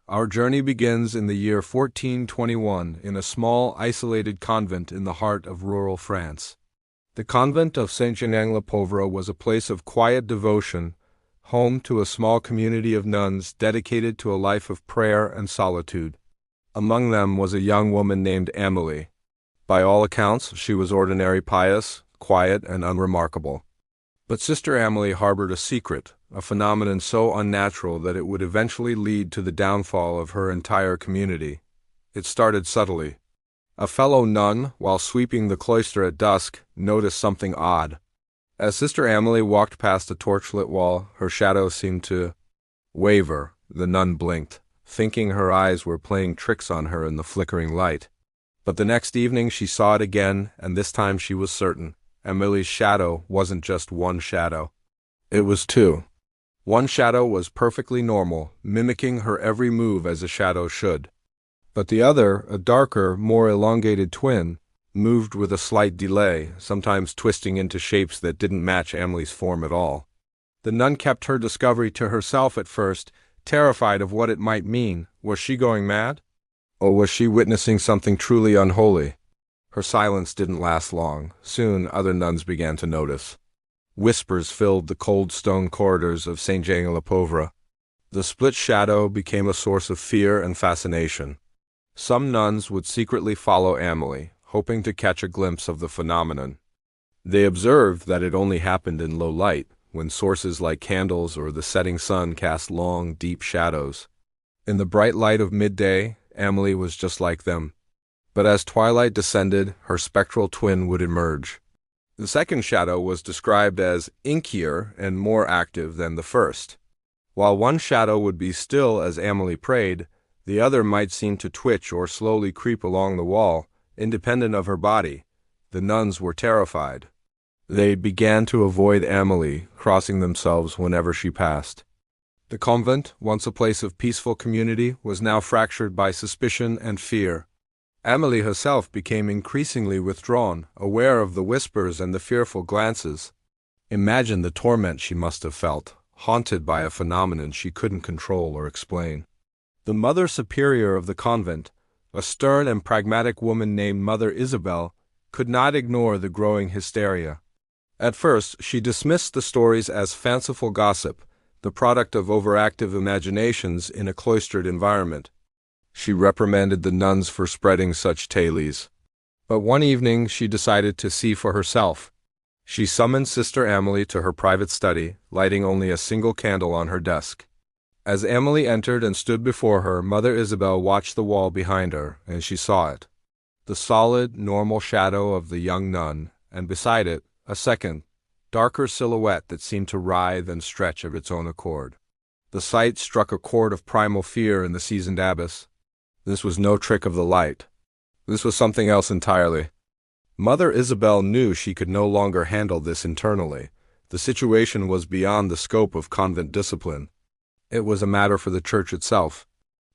Our journey begins in the year 1421 in a small, isolated convent in the heart of rural France. The convent of Saint-Germain-le-Pauvre was a place of quiet devotion, home to a small community of nuns dedicated to a life of prayer and solitude. Among them was a young woman named Amélie. By all accounts, she was ordinary pious, quiet, and unremarkable. But Sister Amélie harbored a secret, a phenomenon so unnatural that it would eventually lead to the downfall of her entire community. It started subtly. A fellow nun, while sweeping the cloister at dusk, noticed something odd. As Sister Amélie walked past a torchlit wall, her shadow seemed to waver. The nun blinked, thinking her eyes were playing tricks on her in the flickering light. But the next evening she saw it again, and this time she was certain. Amélie's shadow wasn't just one shadow. It was two. One shadow was perfectly normal, mimicking her every move as a shadow should. But the other, a darker, more elongated twin, moved with a slight delay, sometimes twisting into shapes that didn't match Amélie's form at all. The nun kept her discovery to herself at first, terrified of what it might mean. Was she going mad? Or was she witnessing something truly unholy? Her silence didn't last long. Soon other nuns began to notice. Whispers filled the cold stone corridors of Saint-Germain-le-Pauvre. The split shadow became a source of fear and fascination. Some nuns would secretly follow Amélie, hoping to catch a glimpse of the phenomenon. They observed that it only happened in low light, when sources like candles or the setting sun cast long, deep shadows. In the bright light of midday, Amélie was just like them. But as twilight descended, her spectral twin would emerge. The second shadow was described as inkier and more active than the first. While one shadow would be still as Amélie prayed, the other might seem to twitch or slowly creep along the wall, independent of her body. The nuns were terrified. They began to avoid Amélie, crossing themselves whenever she passed. The convent, once a place of peaceful community, was now fractured by suspicion and fear. Amélie herself became increasingly withdrawn, aware of the whispers and the fearful glances. Imagine the torment she must have felt, haunted by a phenomenon she couldn't control or explain. The Mother Superior of the convent, a stern and pragmatic woman named Mother Isabel, could not ignore the growing hysteria. At first, she dismissed the stories as fanciful gossip, the product of overactive imaginations in a cloistered environment. She reprimanded the nuns for spreading such tales. But one evening she decided to see for herself. She summoned Sister Amélie to her private study, lighting only a single candle on her desk. As Amélie entered and stood before her, Mother Isabel watched the wall behind her, and she saw it. The solid, normal shadow of the young nun, and beside it, a second, darker silhouette that seemed to writhe and stretch of its own accord. The sight struck a chord of primal fear in the seasoned abbess. This was no trick of the light. This was something else entirely. Mother Isabel knew she could no longer handle this internally. The situation was beyond the scope of convent discipline. It was a matter for the church itself.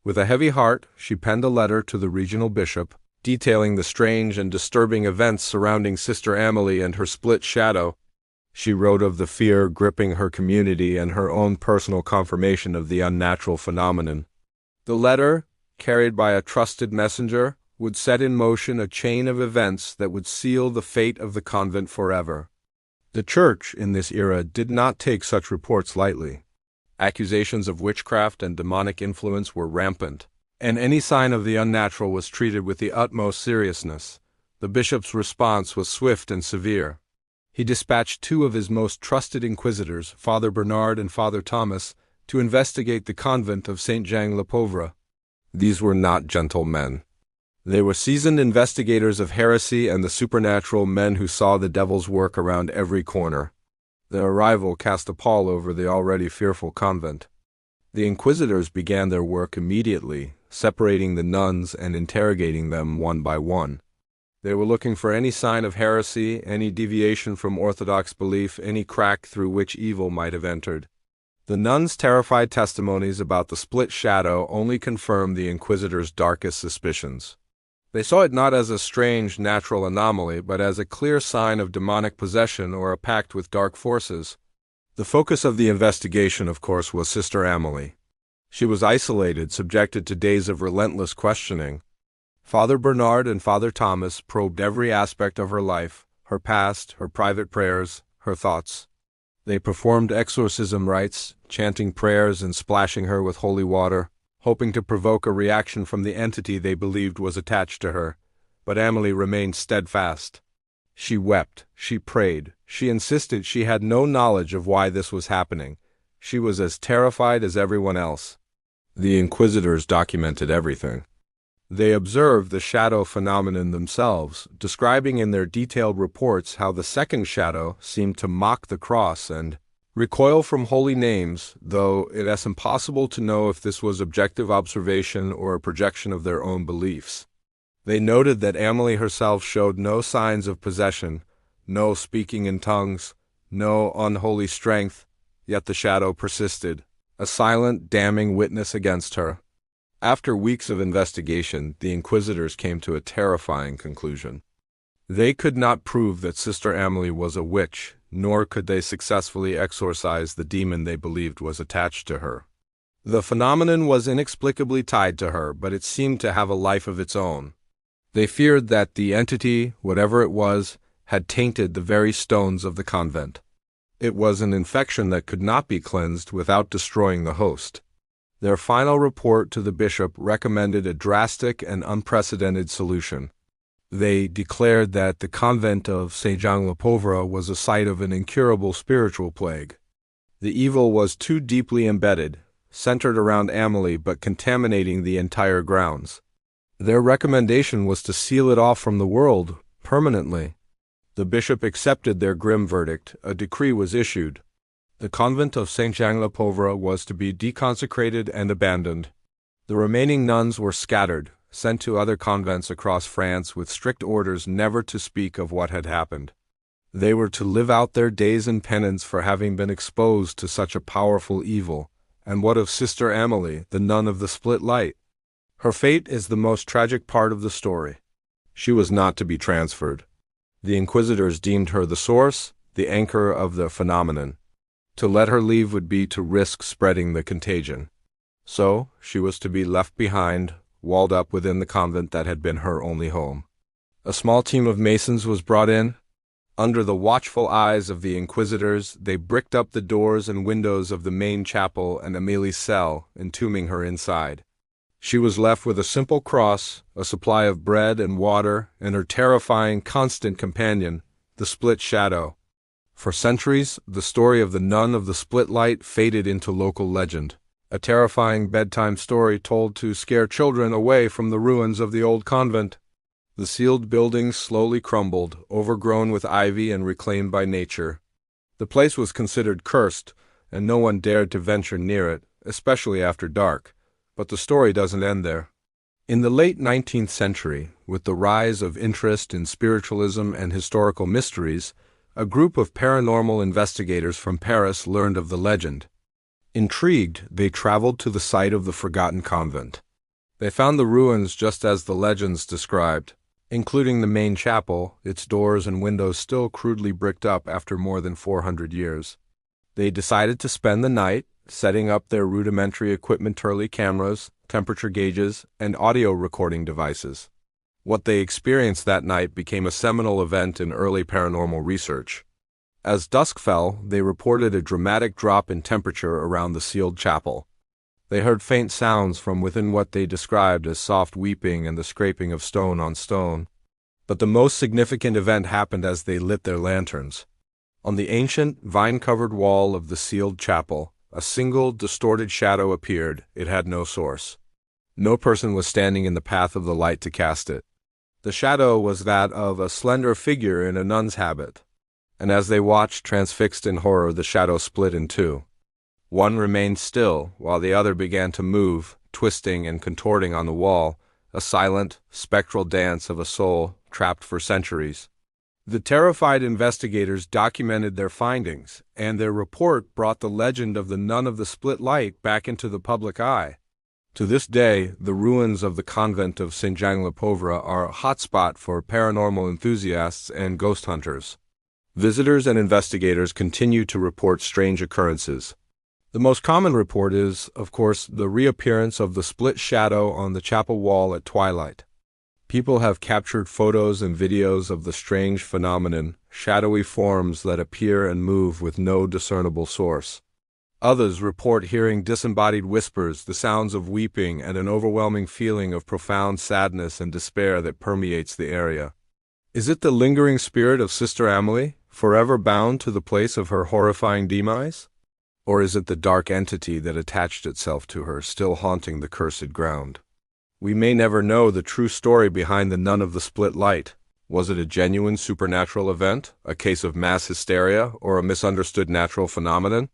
With a heavy heart, she penned a letter to the regional bishop, detailing the strange and disturbing events surrounding Sister Amélie and her split shadow. She wrote of the fear gripping her community and her own personal confirmation of the unnatural phenomenon. The letter, carried by a trusted messenger, would set in motion a chain of events that would seal the fate of the convent forever. The church, in this era, did not take such reports lightly. Accusations of witchcraft and demonic influence were rampant, and any sign of the unnatural was treated with the utmost seriousness. The bishop's response was swift and severe. He dispatched two of his most trusted inquisitors, Father Bernard and Father Thomas, to investigate the convent of Saint-Germain-le-Pauvre. These were not gentle men. They were seasoned investigators of heresy and the supernatural, men who saw the devil's work around every corner. Their arrival cast a pall over the already fearful convent. The inquisitors began their work immediately, separating the nuns and interrogating them one by one. They were looking for any sign of heresy, any deviation from orthodox belief, any crack through which evil might have entered. The nuns' terrified testimonies about the split shadow only confirmed the inquisitors' darkest suspicions. They saw it not as a strange natural anomaly, but as a clear sign of demonic possession or a pact with dark forces. The focus of the investigation, of course, was Sister Amélie. She was isolated, subjected to days of relentless questioning. Father Bernard and Father Thomas probed every aspect of her life, her past, her private prayers, her thoughts. They performed exorcism rites, chanting prayers and splashing her with holy water, hoping to provoke a reaction from the entity they believed was attached to her. But Amélie remained steadfast. She wept, she prayed, she insisted she had no knowledge of why this was happening. She was as terrified as everyone else. The inquisitors documented everything. They observed the shadow phenomenon themselves, describing in their detailed reports how the second shadow seemed to mock the cross and recoil from holy names, though it is impossible to know if this was objective observation or a projection of their own beliefs. They noted that Amélie herself showed no signs of possession, no speaking in tongues, no unholy strength, yet the shadow persisted, a silent, damning witness against her. After weeks of investigation, the inquisitors came to a terrifying conclusion. They could not prove that Sister Amélie was a witch, nor could they successfully exorcise the demon they believed was attached to her. The phenomenon was inexplicably tied to her, but it seemed to have a life of its own. They feared that the entity, whatever it was, had tainted the very stones of the convent. It was an infection that could not be cleansed without destroying the host. Their final report to the bishop recommended a drastic and unprecedented solution. They declared that the convent of Saint-Jean-le-Pauvre was a site of an incurable spiritual plague. The evil was too deeply embedded, centered around Amélie but contaminating the entire grounds. Their recommendation was to seal it off from the world permanently. The bishop accepted their grim verdict. A decree was issued. The convent of Saint-Jean-le-Pauvre was to be deconsecrated and abandoned. The remaining nuns were scattered, sent to other convents across France with strict orders never to speak of what had happened. They were to live out their days in penance for having been exposed to such a powerful evil. And what of Sister Amélie, the nun of the split light? Her fate is the most tragic part of the story. She was not to be transferred. The inquisitors deemed her the source, the anchor of the phenomenon. To let her leave would be to risk spreading the contagion. So, she was to be left behind, walled up within the convent that had been her only home. A small team of masons was brought in. Under the watchful eyes of the inquisitors, they bricked up the doors and windows of the main chapel and Amélie's cell, entombing her inside. She was left with a simple cross, a supply of bread and water, and her terrifying, constant companion, the split shadow. For centuries, the story of the nun of the split light faded into local legend, a terrifying bedtime story told to scare children away from the ruins of the old convent. The sealed buildings slowly crumbled, overgrown with ivy and reclaimed by nature. The place was considered cursed, and no one dared to venture near it, especially after dark. But the story doesn't end there. In the late 19th century, with the rise of interest in spiritualism and historical mysteries, a group of paranormal investigators from Paris learned of the legend. Intrigued, they traveled to the site of the forgotten convent. They found the ruins just as the legends described, including the main chapel, its doors and windows still crudely bricked up after more than 400 years. They decided to spend the night, setting up their rudimentary equipment, early cameras, temperature gauges, and audio recording devices. What they experienced that night became a seminal event in early paranormal research. As dusk fell, they reported a dramatic drop in temperature around the sealed chapel. They heard faint sounds from within what they described as soft weeping and the scraping of stone on stone. But the most significant event happened as they lit their lanterns. On the ancient, vine-covered wall of the sealed chapel, a single, distorted shadow appeared. It had no source. No person was standing in the path of the light to cast it. The shadow was that of a slender figure in a nun's habit. And as they watched, transfixed in horror, the shadow split in two. One remained still, while the other began to move, twisting and contorting on the wall, a silent, spectral dance of a soul trapped for centuries. The terrified investigators documented their findings, and their report brought the legend of the nun of the split light back into the public eye. To this day, the ruins of the convent of Saint-Jean-le-Pauvre are a hotspot for paranormal enthusiasts and ghost hunters. Visitors and investigators continue to report strange occurrences. The most common report is, of course, the reappearance of the split shadow on the chapel wall at twilight. People have captured photos and videos of the strange phenomenon, shadowy forms that appear and move with no discernible source. Others report hearing disembodied whispers, the sounds of weeping, and an overwhelming feeling of profound sadness and despair that permeates the area. Is it the lingering spirit of Sister Amelie, forever bound to the place of her horrifying demise? Or is it the dark entity that attached itself to her, still haunting the cursed ground? We may never know the true story behind the Nun of the Split Light. Was it a genuine supernatural event, a case of mass hysteria, or a misunderstood natural phenomenon?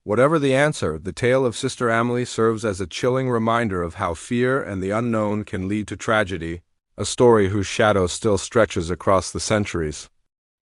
Whatever the answer, the tale of Sister Amelie serves as a chilling reminder of how fear and the unknown can lead to tragedy, a story whose shadow still stretches across the centuries.